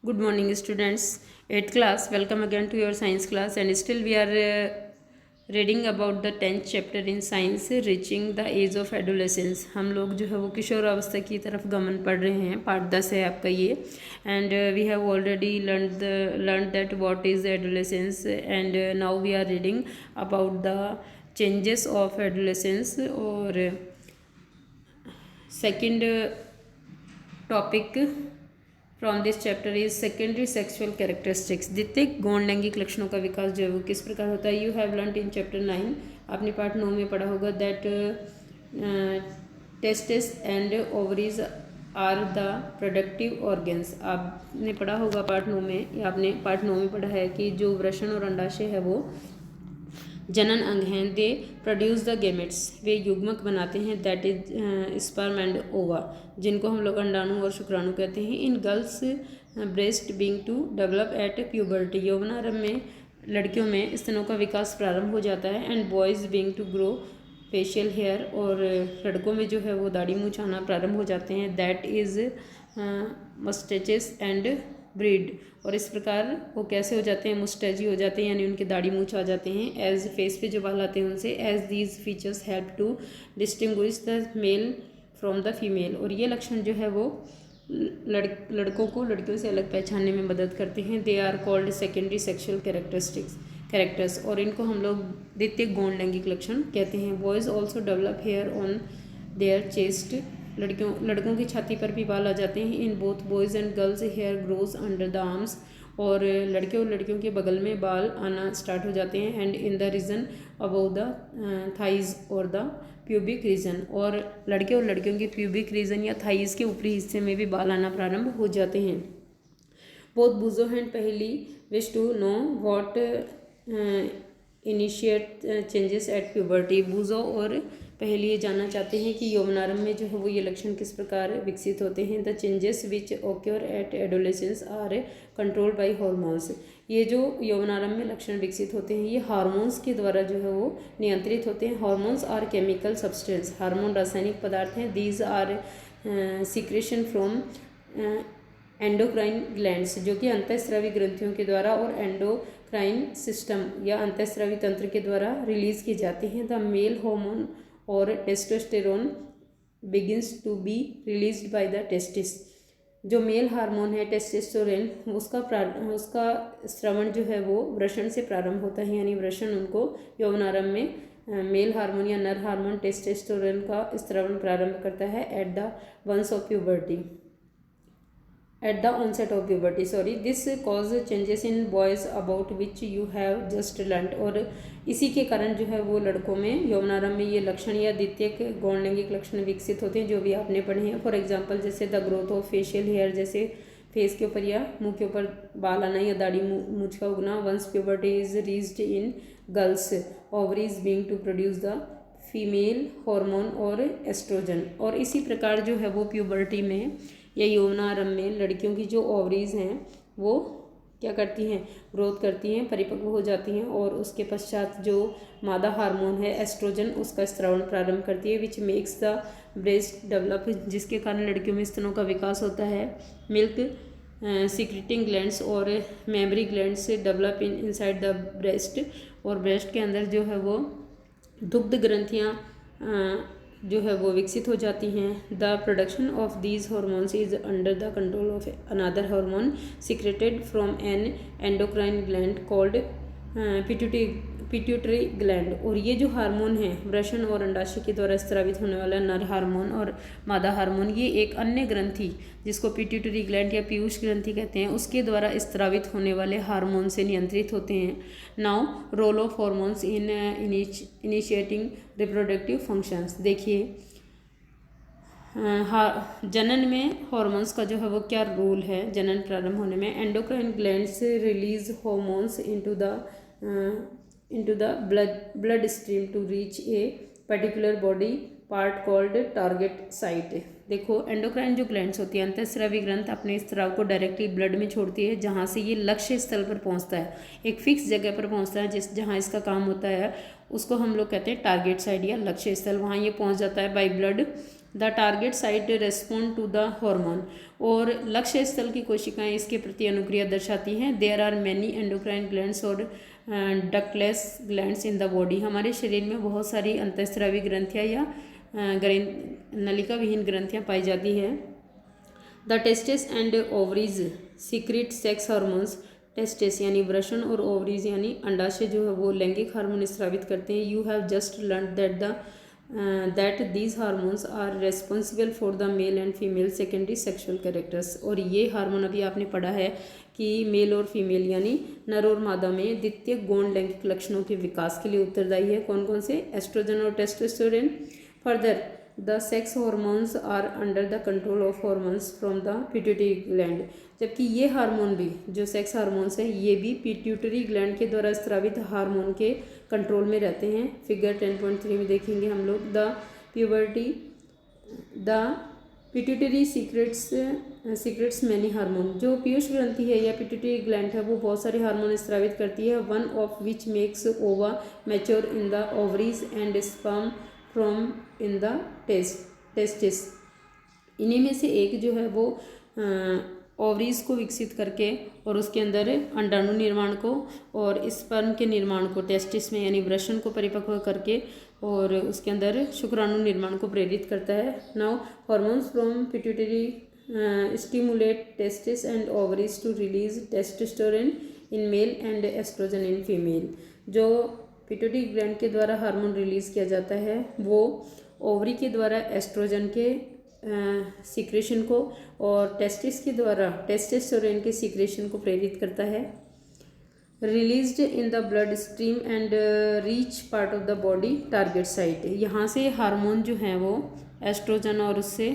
Good morning, students. 8th class. Welcome again to your science class. And still we are reading about the 10th chapter in science, reaching the age of adolescence. हम लोग जो है वो किशोर अवस्था की तरफ गमन पढ़ रहे हैं. पार्ट 10 है आपका ये. And we have already learned that what is adolescence, and now we are reading about the changes of adolescence. और second topic from this chapter is secondary sexual characteristics. द्वितीयक गौण लैंगिक लक्षणों का विकास जो है वो किस प्रकार होता है. You have learn in chapter 9. आपने पार्ट 9 में पढ़ा होगा that testis and ovaries are the productive organs. आपने पढ़ा होगा पार्ट 9 में, या आपने पार्ट 9 में पढ़ा है कि जो वृषण और अंडाशय है वो जनन अंग हैं. दे प्रोड्यूस द गेमेट्स, वे युग्मक बनाते हैं. दैट इज स्पर्म एंड ओवा, जिनको हम लोग अंडाणु और शुक्राणु कहते हैं. In girls breast being to develop at puberty, यौवनारंभ में लड़कियों में स्तनों का विकास प्रारंभ हो जाता है. And boys being to grow facial hair, और लड़कों में जो है वो दाढ़ी मूंछ आना प्रारंभ हो जाते हैं. दैट इज़ मस्टेचेस एंड ब्रीड, और इस प्रकार वो कैसे हो जाते हैं, मुस्टैजी हो जाते हैं, यानी उनके दाढ़ी मूंछ आ जाते हैं. एज फेस पे जो बाल आते हैं उनसे. As these features help to distinguish the male from the female, और ये लक्षण जो है वो लड़कों को लड़कियों से अलग पहचानने में मदद करते हैं. They are called secondary sexual characters, और इनको हम लोग द्वितीय गौण लैंगिक लक्षण कहते हैं. Boys also develop hair on their chest, लड़कों की छाती पर भी बाल आ जाते हैं. In both boys and girls hair grows under the arms, और लड़के और लड़कियों के बगल में बाल आना स्टार्ट हो जाते हैं. And in the region above the thighs और द प्यूबिक रीजन, और लड़के और लड़कियों के प्यूबिक रीजन या थाइज के ऊपरी हिस्से में भी बाल आना प्रारंभ हो जाते हैं. Both Boojho and Paheli wish to know what initiate changes at puberty. Boojho और पहले ये जानना चाहते हैं कि यौवनारंभ में जो है वो ये लक्षण किस प्रकार विकसित होते हैं. The changes which occur at adolescence are controlled by hormones, ये जो यौवनारंभ में लक्षण विकसित होते हैं ये हार्मोन्स के द्वारा जो है वो नियंत्रित होते हैं. Hormones are chemical substance, hormone रासायनिक पदार्थ हैं. These are secretion from endocrine glands, जो कि अंतःस्रावी ग्रंथियों के द्वारा और एंडोक्राइन सिस्टम या अंतःस्रावी तंत्र के द्वारा रिलीज की जाती हैं. द मेल हार्मोन और testosterone begins to be released by the testis, जो मेल हार्मोन है टेस्टोस्टेरोन उसका श्रवण जो है वो वृषण से प्रारंभ होता है. यानी वृषण उनको यौवनारंभ में मेल हार्मोन या नर हार्मोन टेस्टोस्टेरोन का श्रवण प्रारंभ करता है at the ones of puberty, at the onset of puberty. This cause changes in boys about which you have just learnt, और इसी के कारण जो है वो लड़कों में यौवनारंभ में ये लक्षण या द्वितीयक गौण लैंगिक लक्षण विकसित होते हैं जो भी आपने पढ़े हैं. फॉर एग्जांपल जैसे the growth of facial hair, जैसे फेस के ऊपर या मुंह के ऊपर बाल आना या दाढ़ी मूंछ का उगना. Once puberty is reached in girls, ovaries being to produce the female hormone और एस्ट्रोजन, और इसी प्रकार जो है वो प्यूबर्टी में या यौवनारंभ में लड़कियों की जो ओवरीज हैं वो क्या करती हैं, ग्रोथ करती हैं, परिपक्व हो जाती हैं, और उसके पश्चात जो मादा हार्मोन है एस्ट्रोजन उसका स्रावन प्रारंभ करती है. Which makes the breast develop, जिसके कारण लड़कियों में स्तनों का विकास होता है. मिल्क सीक्रेटिंग ग्लैंड्स और mammary glands develop inside the breast, और ब्रेस्ट के अंदर जो है वो दुग्ध ग्रंथियाँ जो है वो विकसित हो जाती हैं. The production of these hormones is under the control of another hormone secreted from N endocrine gland called pituitary gland, और ये जो हार्मोन है वृषण और अंडाशय के द्वारा स्रावित होने वाला नर हार्मोन और मादा हार्मोन, ये एक अन्य ग्रंथि जिसको पिट्यूटरी ग्लैंड या पीयूष ग्रंथि कहते हैं उसके द्वारा स्रावित होने वाले हार्मोन से नियंत्रित होते हैं. Now role of hormones in initiating reproductive functions. देखिए जनन में हार्मोन्स का जो है वो क्या रोल है जनन प्रारंभ होने में. Endocrine glands release hormones into the blood stream to reach a particular body part called target site. देखो एंडोक्राइन जो ग्लैंड्स होती है अंतःस्रावी ग्रंथ अपने स्राव को डायरेक्टली ब्लड में छोड़ती है, जहाँ से ये लक्ष्य स्थल पर पहुँचता है, एक फिक्स जगह पर पहुँचता है जहाँ इसका काम होता है उसको हम लोग कहते हैं टारगेट साइट या लक्ष्य स्थल. वहाँ ये पहुँच जाता है by blood the target site respond to the hormone, और लक्ष्य स्थल की कोशिकाएं इसके प्रति अनुक्रिया दर्शाती हैं। There are many endocrine glands और ductless glands in the body. हमारे शरीर में बहुत सारी अंतःस्रावी ग्रंथियाँ या नलिका विहीन ग्रंथियाँ पाई जाती हैं। The testis and ovaries secret sex hormones. Testis यानी वृषण और ओवरीज यानी अंडाशय जो है वो लैंगिक हार्मोन स्रावित करते हैं। You have just learn that these hormones are responsible for the male and female secondary sexual characters. और ये हार्मोन अभी आपने पढ़ा है कि मेल और फीमेल यानी नर और मादा में द्वितीय गौण लैंगिक लक्षणों के विकास के लिए उत्तरदायी है। कौन कौन से? एस्ट्रोजन और testosterone. Further the sex hormones are under the control of hormones from the pituitary gland. जबकि ये हार्मोन भी, जो सेक्स हार्मोन्स हैं, ये भी पिट्यूटरी ग्लैंड के द्वारा स्रावित हार्मोन के कंट्रोल में रहते हैं। फिगर 10.3 में देखेंगे हम लोग the pituitary secrets many hormone. जो पीयूष ग्रंथि है या पिट्यूटरी ग्लैंड है वो बहुत सारे हार्मोन स्रावित करती है। वन ऑफ विच मेक्स ओवा mature in the ovaries and sperm from in the testis. इन्हीं में से एक जो है वो ओवरीज को विकसित करके और उसके अंदर अंडाणु निर्माण को और स्पर्म के निर्माण को टेस्टिस में यानी वृषण को परिपक्व करके और उसके अंदर शुक्राणु निर्माण को प्रेरित करता है। Now hormones from pituitary stimulate testis and ovaries to release testosterone in male and oestrogen in female. जो पिट्यूटरी ग्लैंड के द्वारा हार्मोन रिलीज किया जाता है वो ओवरी के द्वारा एस्ट्रोजन के सीक्रेशन को और टेस्टिस के द्वारा टेस्टोस्टेरोन के सीक्रेशन को प्रेरित करता है। Released in the blood stream and reach part of the body target site. यहाँ से हार्मोन जो हैं वो एस्ट्रोजन और उससे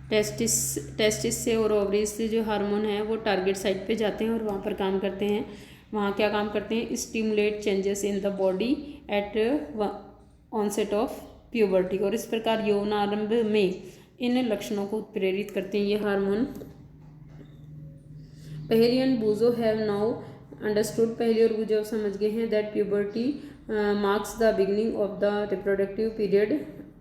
टेस्टिस से और ओवरीज से जो हार्मोन है वो टारगेट साइट पे जाते हैं और वहाँ पर काम करते हैं। वहाँ क्या काम करते हैं? Stimulate changes in the body at onset of puberty. और इस प्रकार यौनारंभ में इन लक्षणों को प्रेरित करते हैं ये हार्मोन। पहेली एंड बूजो हैव नाउ अंडरस्टूड। पहेली और बूजो समझ गए हैं that puberty marks the beginning of the reproductive period.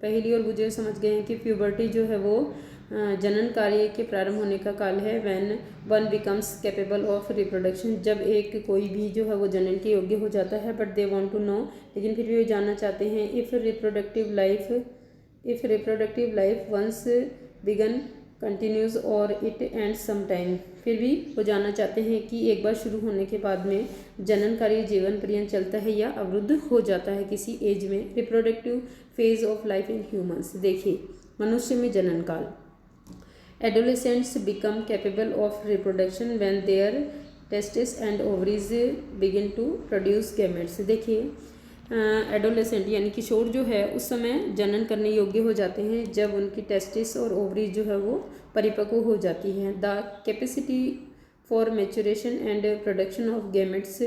पहेली और बूजो समझ गए हैं कि प्यूबर्टी जो है वो जनन कार्य के प्रारंभ होने का काल है। When one becomes capable of reproduction. जब एक कोई भी जो है वो जनन के योग्य हो जाता है। But they want to know, लेकिन फिर भी वो जानना चाहते हैं if reproductive life once began continues और इट एंड सम टाइम। फिर भी वो जानना चाहते हैं कि एक बार शुरू होने के बाद में जनन कार्य जीवन पर्यंत चलता है या अवरुद्ध हो जाता है किसी एज में। Reproductive phase of life in humans. देखिए मनुष्य में जनन काल। Adolescents become capable of reproduction when their testes and ovaries begin to produce gametes। देखिए एडोलेसेंट यानी किशोर जो है उस समय जनन करने योग्य हो जाते हैं जब उनकी टेस्टिस और ओवरीज जो है वो परिपक्व हो जाती हैं। The capacity for maturation and production of gametes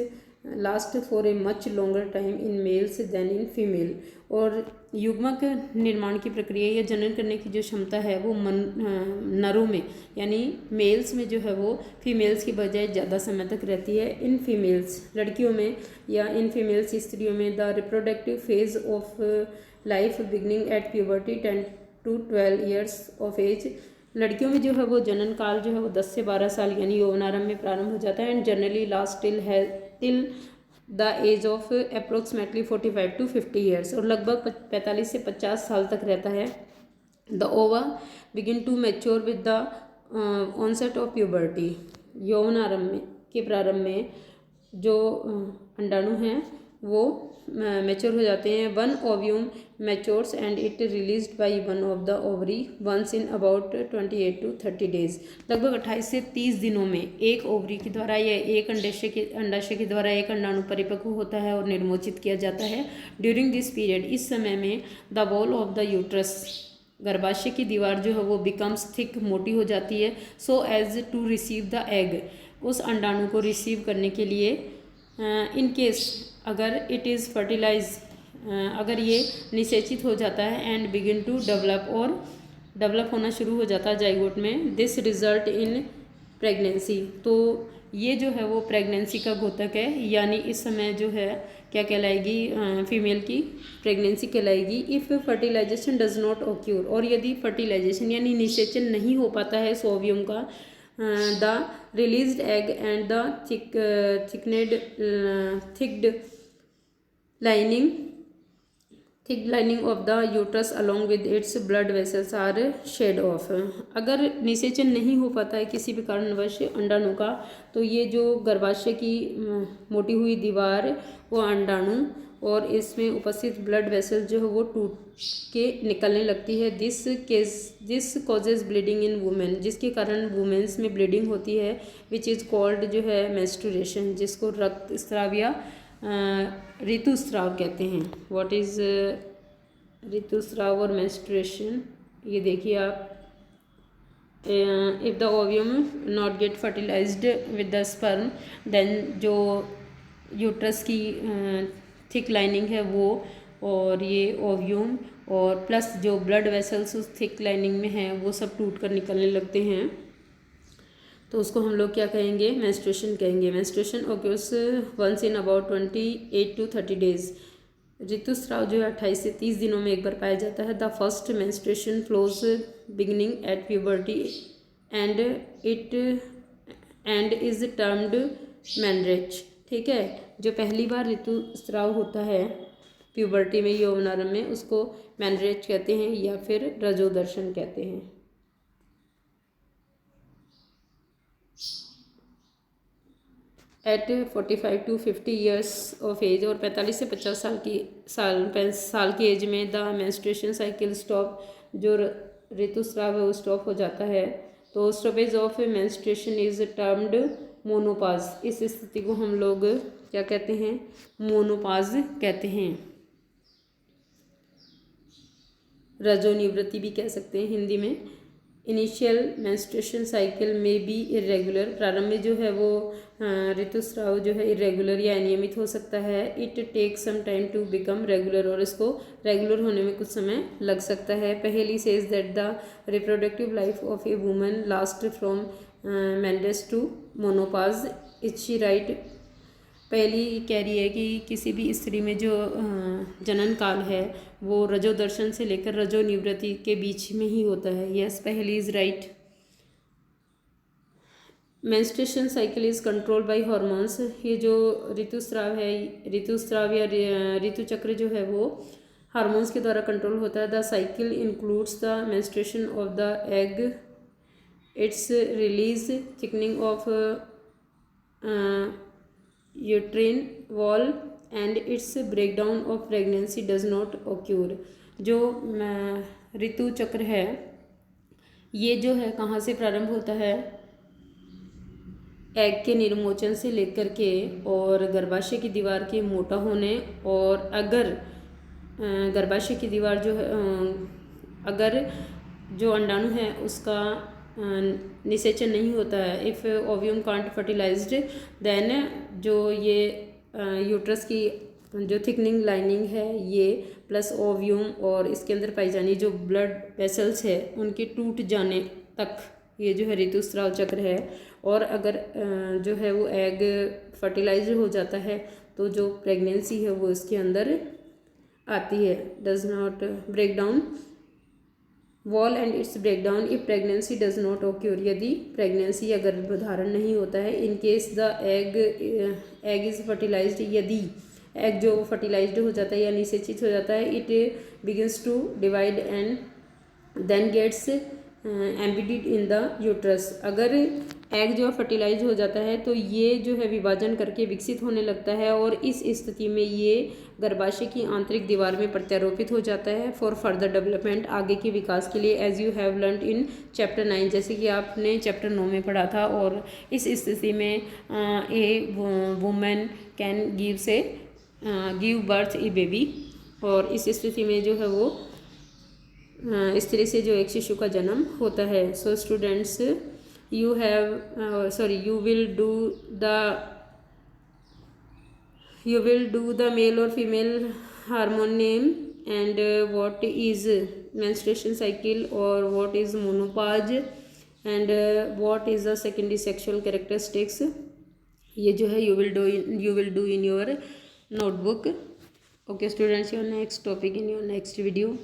last for a much longer time in males than in female. और युग्मक निर्माण की प्रक्रिया या जनन करने की जो क्षमता है वो नरों में यानी मेल्स में जो है वो फीमेल्स की बजाय ज़्यादा समय तक रहती है। इन फीमेल्स लड़कियों में या इन फीमेल्स स्त्रियों में the reproductive phase of life beginning at puberty 10 to 12 years of age. लड़कियों में जो है वो जनन काल जो है वो 10 से 12 साल यानी यौवनारंभ में प्रारंभ हो जाता है। And generally last till the age of approximately 45 to 50 years. और लगभग 45 से 50 साल तक रहता है। The ova begin to mature with the onset of puberty. यौवनारंभ के प्रारंभ में जो अंडाणु हैं वो मैच्योर हो जाते हैं। One ovum matures and it released by one of the ovary once in about 28 to 30 days. लगभग 28 से 30 दिनों में एक ओवरी के द्वारा या एक अंडाशय के द्वारा एक अंडाणु परिपक्व होता है और निर्मोचित किया जाता है। ड्यूरिंग दिस पीरियड इस समय में the wall of the uterus गर्भाशय की दीवार जो है वो बिकम्स थिक मोटी हो जाती है so as to receive the egg. उस अंडाणु को रिसीव करने के लिए इन केस अगर इट इज़ फर्टिलाइज अगर ये निषेचित हो जाता है एंड बिगिन टू डेवलप होना शुरू हो जाता है जाइगोट में। This result in pregnancy. तो ये जो है वो प्रेगनेंसी का घोतक है यानी इस समय जो है क्या कहलाएगी, फीमेल की प्रेगनेंसी कहलाएगी। If fertilisation does not occur, और यदि फर्टिलाइजेशन यानी निषेचन नहीं हो पाता है ओव्यूम का, the released egg and the thickened lining of the uterus along with its blood vessels are shed off. अगर निषेचन नहीं हो पाता है किसी भी कारणवश अंडाणु का, तो ये जो गर्भाशय की मोटी हुई दीवार वो अंडाणु और इसमें उपस्थित ब्लड वेसल जो है वो टूट के निकलने लगती है। This causes bleeding in women, जिसके कारण वुमेन्स में ब्लीडिंग होती है, विच इज़ कॉल्ड जो है मेंस्ट्रुएशन, जिसको रक्तस्राव या ऋतुस्राव कहते हैं। व्हाट इज़ ऋतुस्राव और मेंस्ट्रुएशन, ये देखिए आप। If the ovum not get fertilised with the sperm, then जो यूट्रस की थिक लाइनिंग है वो, और ये ओव्यूम और प्लस जो ब्लड वेसल्स उस थिक लाइनिंग में हैं वो सब टूट कर निकलने लगते हैं, तो उसको हम लोग क्या कहेंगे, मेंस्ट्रुएशन कहेंगे। Menstruation occurs once in about 28 to 30 days. ऋतुस्राव जो है 28 से 30 दिनों में एक बार पाया जाता है। The first menstruation flows beginning at puberty and is termed menarche. ठीक है, जो पहली बार ऋतुस्राव होता है प्यूबर्टी में, यौवनारंभ में, उसको मैनरेज कहते हैं या फिर रजोदर्शन कहते हैं। At 45 to 50 years of age, और 45 से 50 साल की एज में द मेंस्ट्रुएशन साइकिल स्टॉप, जो ऋतुस्राव है वो स्टॉप हो जाता है। तो stoppage of menstruation is termed menopause. इस स्थिति को हम लोग क्या कहते हैं, मोनोपाज कहते हैं। रजोनिवृत्ति भी कह सकते हैं हिंदी में। इनिशियल मेंस्ट्रुएशन साइकिल में बी इरेगुलर, प्रारंभ में जो है वो ऋतुस्राव जो है इरेगुलर या अनियमित हो सकता है। It take some time to become regular, और इसको रेगुलर होने में कुछ समय लग सकता है। Paheli says that the reproductive life of a woman last from menarche to menopause. Is she right? Paheli कह रही है कि किसी भी स्त्री में जो जनन काल है वो रजोदर्शन से लेकर रजोनिवृत्ति के बीच में ही होता है। यस, पहली is right. Menstruation cycle is controlled by hormones. ये जो ऋतुस्राव है, ऋतुस्राव या ऋतुचक्र जो है वो हार्मोन्स के द्वारा कंट्रोल होता है। The cycle includes the menstruation of the egg, it's release, thickening of uterine wall and it's breakdown of pregnancy does not occur. जो ऋतु चक्र है ये जो है कहाँ से प्रारंभ होता है, एग के निर्मोचन से लेकर के और गर्भाशय की दीवार के मोटा होने, और अगर गर्भाशय की दीवार जो है अगर जो अंडाणु है उसका निषेचन नहीं होता है, if ovum can't fertilised, then जो ये यूट्रस की जो थिकनिंग लाइनिंग है ये प्लस ओव्यूम और इसके अंदर पाई जानी जो ब्लड वेसल्स है उनके टूट जाने तक ये जो है ऋतुस्राव चक्र है। और अगर जो है वो एग फर्टिलाइज हो जाता है तो जो प्रेगनेंसी है वो इसके अंदर आती है। Does not break down wall and it's break down if pregnancy does not occur. यदि प्रेगनेंसी या गर्भधारण नहीं होता है, in case the egg is fertilised, यदि एग जो फर्टिलाइज्ड हो जाता है या निषेचित हो जाता है, it begins to divide and then gets embedded in the uterus. अगर एग जो फर्टिलाइज हो जाता है तो ये जो है विभाजन करके विकसित होने लगता है और इस स्थिति में ये गर्भाशय की आंतरिक दीवार में प्रत्यारोपित हो जाता है फॉर फर्दर डेवलपमेंट, आगे के विकास के लिए। As you have learned in chapter 9, जैसे कि आपने चैप्टर 9 में पढ़ा था। और इस स्थिति में a women can give birth a baby, और इस स्थिति में जो है वो स्त्री से जो एक शिशु का जन्म होता है। So students, you will do the male or female hormone name and what is menstruation cycle or what is menopause and what is the secondary sexual characteristics। ये जो है you will do in your notebook. Okay students, your next topic in your next video.